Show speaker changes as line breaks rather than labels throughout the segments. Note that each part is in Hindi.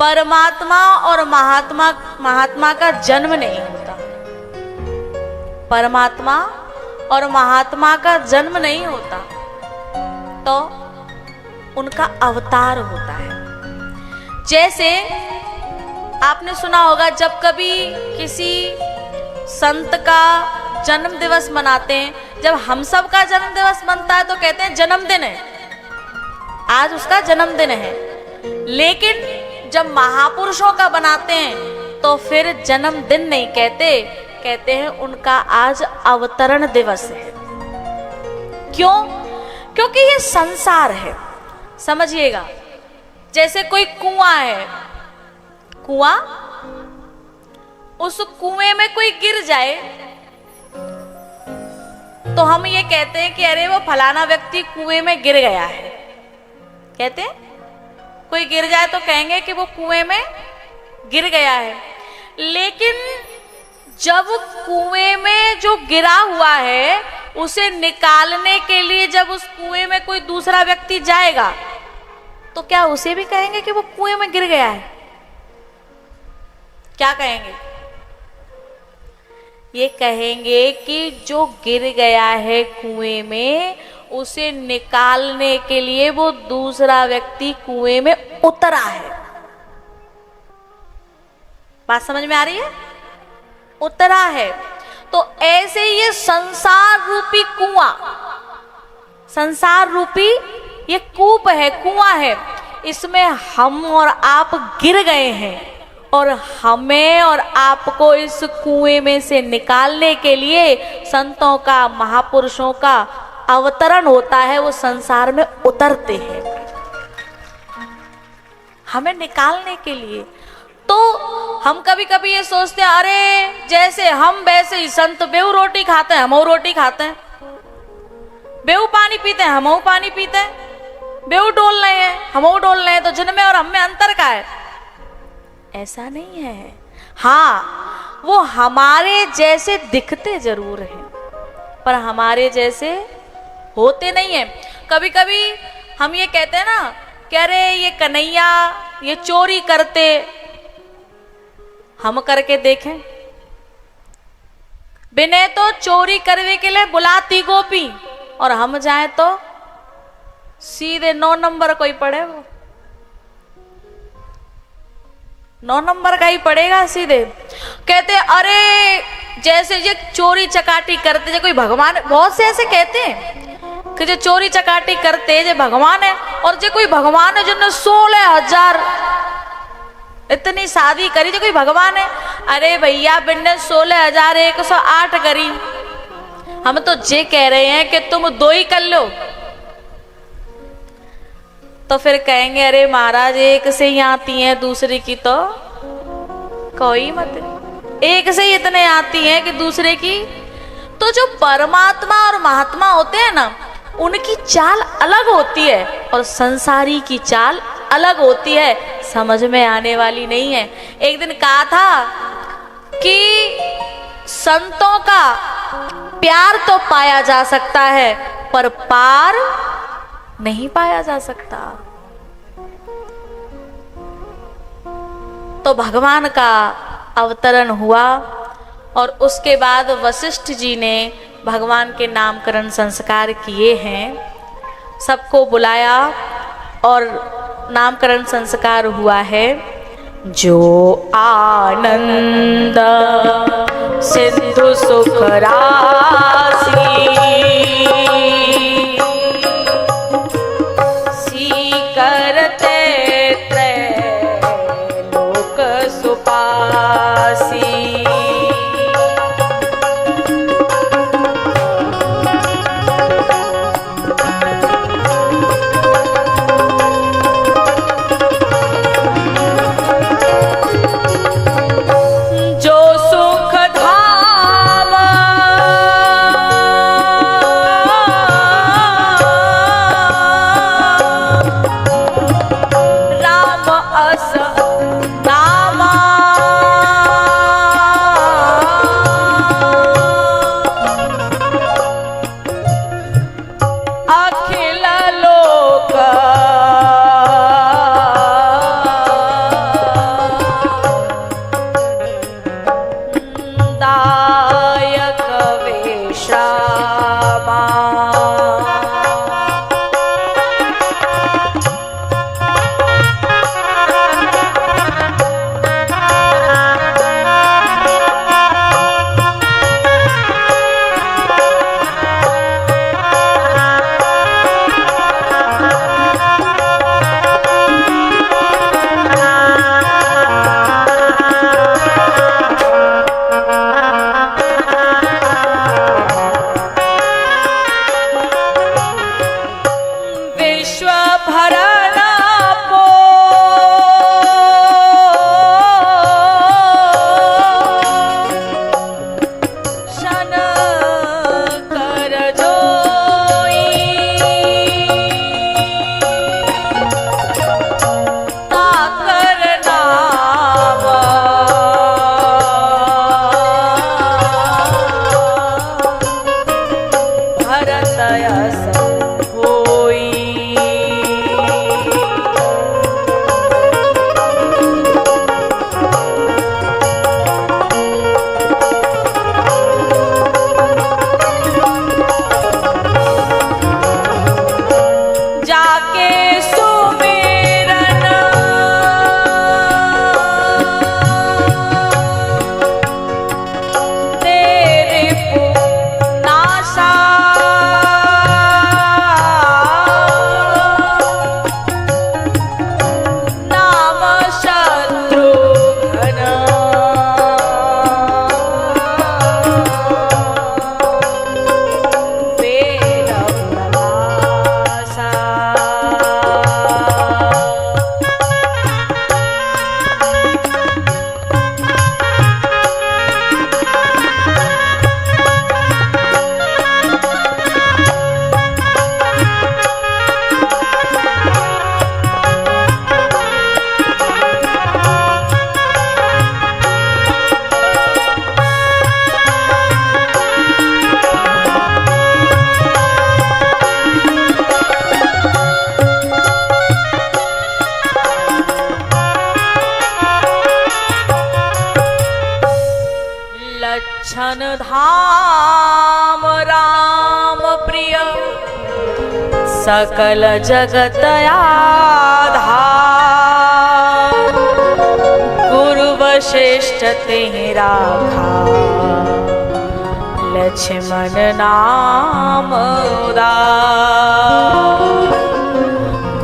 परमात्मा और महात्मा का जन्म नहीं होता। परमात्मा और महात्मा का जन्म नहीं होता, तो उनका अवतार होता है। जैसे आपने सुना होगा, जब कभी किसी संत का जन्म दिवस मनाते हैं, जब हम सब का जन्म दिवस मनता है तो कहते हैं जन्मदिन है, आज उसका जन्मदिन है। लेकिन जब महापुरुषों का बनाते हैं तो फिर जन्मदिन नहीं कहते, कहते हैं उनका आज अवतरण दिवस है। क्यों? क्योंकि ये संसार है। समझिएगा, जैसे कोई कुआं है, कुआं, उस कुएं में कोई गिर जाए तो हम ये कहते हैं कि अरे वो फलाना व्यक्ति कुएं में गिर गया है। कहते हैं कोई गिर जाए तो कहेंगे कि वो कुएं में गिर गया है। लेकिन जब कुएं में जो गिरा हुआ है उसे निकालने के लिए जब उस कुएं में कोई दूसरा व्यक्ति जाएगा तो क्या उसे भी कहेंगे कि वो कुएं में गिर गया है? क्या कहेंगे? ये कहेंगे कि जो गिर गया है कुएं में उसे निकालने के लिए वो दूसरा व्यक्ति कुएं में उतरा है। बात समझ में आ रही है? उतरा है। तो ऐसे ये संसार रूपी कुआं, संसार रूपी ये कूप है, कुआं है, इसमें हम और आप गिर गए हैं और हमें और आपको इस कुएं में से निकालने के लिए संतों का, महापुरुषों का अवतरण होता है। वो संसार में उतरते हैं हमें निकालने के लिए। तो हम कभी कभी ये सोचते हैं, अरे जैसे हम वैसे ही संत बेऊ रोटी खाते हैं, हमऊ रोटी खाते हैं, बेऊ पानी पीते हैं, हमऊ पानी पीते हैं, बेऊ डोल रहे हैं, हमऊ डोल रहे हैं, तो जिनमें और हम में अंतर का है? ऐसा नहीं है। हाँ, वो हमारे जैसे दिखते जरूर हैं पर हमारे जैसे होते नहीं है। कभी कभी हम ये कहते हैं ना कि अरे ये कन्हैया ये चोरी करते, हम करके देखें। बिने तो चोरी करने के लिए बुलाती गोपी और हम जाए तो सीधे 9 नंबर कोई पड़े, वो 9 नंबर का ही पड़ेगा सीधे। कहते अरे जैसे ये चोरी चकाटी करते जो कोई भगवान, बहुत से ऐसे कहते हैं कि जो चोरी चकाटी करते जो भगवान है, और जो कोई भगवान है जिन्होंने 16,000 इतनी शादी करी, जो कोई भगवान है। अरे भैया बिन्ने 16,108 करी, हम तो जे कह रहे हैं कि तुम 2 ही कर लो। तो फिर कहेंगे अरे महाराज एक से ही आती हैं, दूसरे की तो कोई मत, एक से ही इतने आती हैं कि दूसरे की। तो जो परमात्मा और महात्मा होते हैं ना, उनकी चाल अलग होती है और संसारी की चाल अलग होती है, समझ में आने वाली नहीं है। एक दिन कहा था कि संतों का प्यार तो पाया जा सकता है पर पार नहीं पाया जा सकता। तो भगवान का अवतरण हुआ और उसके बाद वशिष्ठ जी ने भगवान के नामकरण संस्कार किए हैं, सबको बुलाया और नामकरण संस्कार हुआ है। जो आनंद सिंधु सुख राशि छन धाम राम प्रिय सकल जगत आधार गुरु वशिष्ठ तेहि राखा लक्ष्मण नाम उदार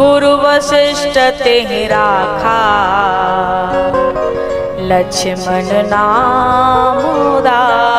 गुरु वशिष्ठ तेहि राखा लक्ष्मण नाम उदार।